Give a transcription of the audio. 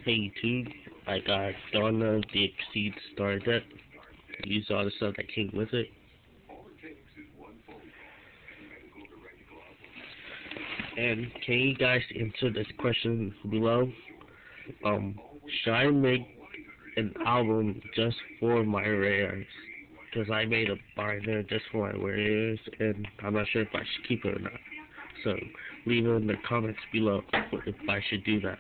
Hey YouTube, I got Donna the ik-seez starter deck. Use all the stuff that came with it. And can you guys answer this question below? Should I make an album just for my rares? Because I made a binder just for my rares, and I'm not sure if I should keep it or not. So leave it in the comments below if I should do that.